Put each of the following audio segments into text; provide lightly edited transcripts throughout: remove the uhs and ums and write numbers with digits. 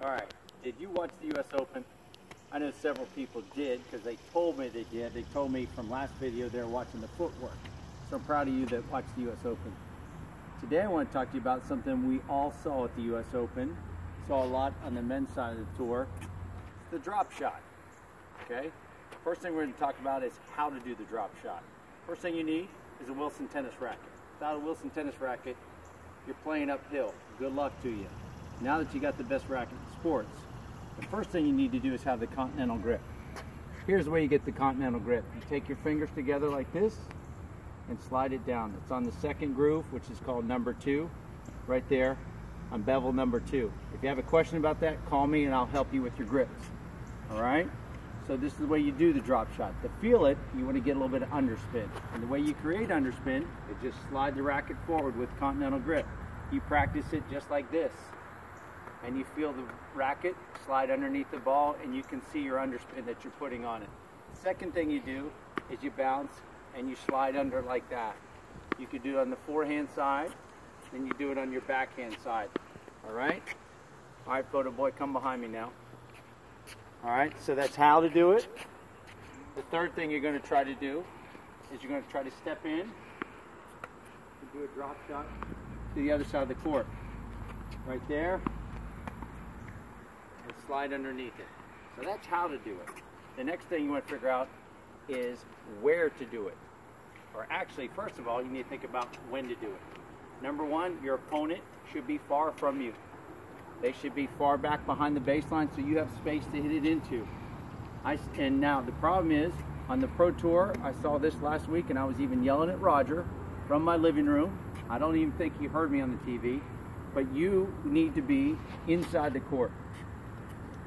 All right, did you watch the U.S. Open? I know several people did because they told me they did. They told me from last video they were watching the footwork. So I'm proud of you that watched the U.S. Open. Today I want to talk to you about something we all saw at the U.S. Open. Saw a lot on the men's side of the tour. It's the drop shot, okay? First thing we're going to talk about is how to do the drop shot. First thing you need is a Wilson tennis racket. Without a Wilson tennis racket, you're playing uphill. Good luck to you. Now that you got the best racket in sports, the first thing you need to do is have the continental grip. Here's the way you get the continental grip. You take your fingers together like this and slide it down. It's on the second groove, which is called number 2, right there on bevel number 2. If you have a question about that, call me and I'll help you with your grips. All right? So this is the way you do the drop shot. To feel it, you want to get a little bit of underspin. And the way you create underspin is just slide the racket forward with continental grip. You practice it just like this. And you feel the racket slide underneath the ball and you can see your underspin that you're putting on it. The second thing you do is you bounce and you slide under like that. You could do it on the forehand side, then you do it on your backhand side. All right? All right, photo boy, come behind me now. All right, so that's how to do it. The third thing you're going to try to do is you're going to try to step in and do a drop shot to the other side of the court. Right there. And slide underneath it. So that's how to do it. The next thing you want to figure out is where to do it. Or actually, first of all, you need to think about when to do it. Number one, your opponent should be far from you. They should be far back behind the baseline so you have space to hit it into. And now the problem is, on the Pro Tour, I saw this last week and I was even yelling at Roger from my living room. I don't even think he heard me on the TV, but you need to be inside the court.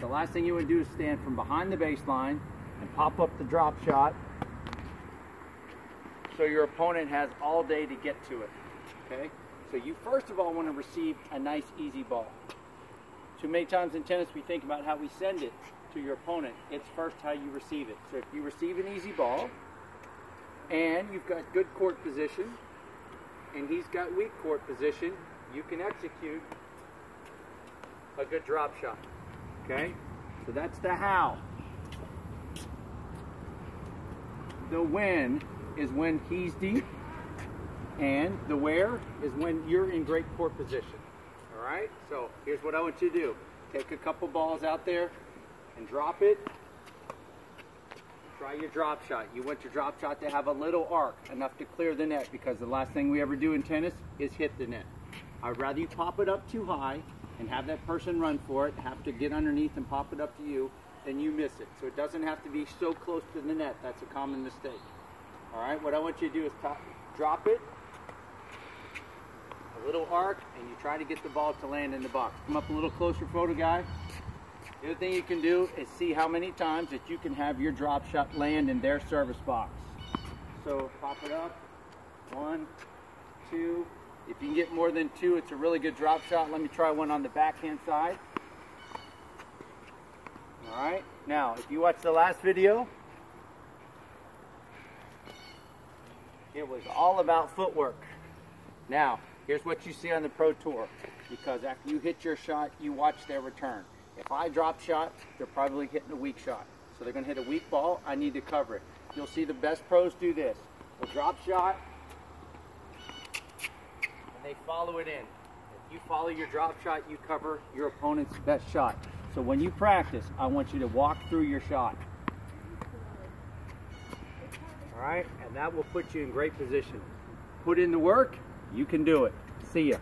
The last thing you would do is stand from behind the baseline and pop up the drop shot so your opponent has all day to get to it, okay? So you first of all want to receive a nice easy ball. Too many times in tennis we think about how we send it to your opponent. It's first how you receive it. So if you receive an easy ball and you've got good court position and he's got weak court position, you can execute a good drop shot. Okay? So that's the how. The when is when he's deep, and the where is when you're in great court position. All right? So here's what I want you to do. Take a couple balls out there and drop it. Try your drop shot. You want your drop shot to have a little arc, enough to clear the net, because the last thing we ever do in tennis is hit the net. I'd rather you pop it up too high and have that person run for it, have to get underneath and pop it up to you, then you miss it. So it doesn't have to be so close to the net. That's a common mistake. All right, what I want you to do is drop it, a little arc, and you try to get the ball to land in the box. Come up a little closer, photo guy. The other thing you can do is see how many times that you can have your drop shot land in their service box. So pop it up, 1, 2. If you can get more than 2, it's a really good drop shot. Let me try one on the backhand side. All right. Now, if you watched the last video, it was all about footwork. Now, here's what you see on the Pro Tour. Because after you hit your shot, you watch their return. If I drop shot, they're probably hitting a weak shot. So they're going to hit a weak ball. I need to cover it. You'll see the best pros do this. A drop shot, they follow it in. If you follow your drop shot, you cover your opponent's best shot. So when you practice, I want you to walk through your shot. All right? And that will put you in great position. Put in the work, you can do it. See ya.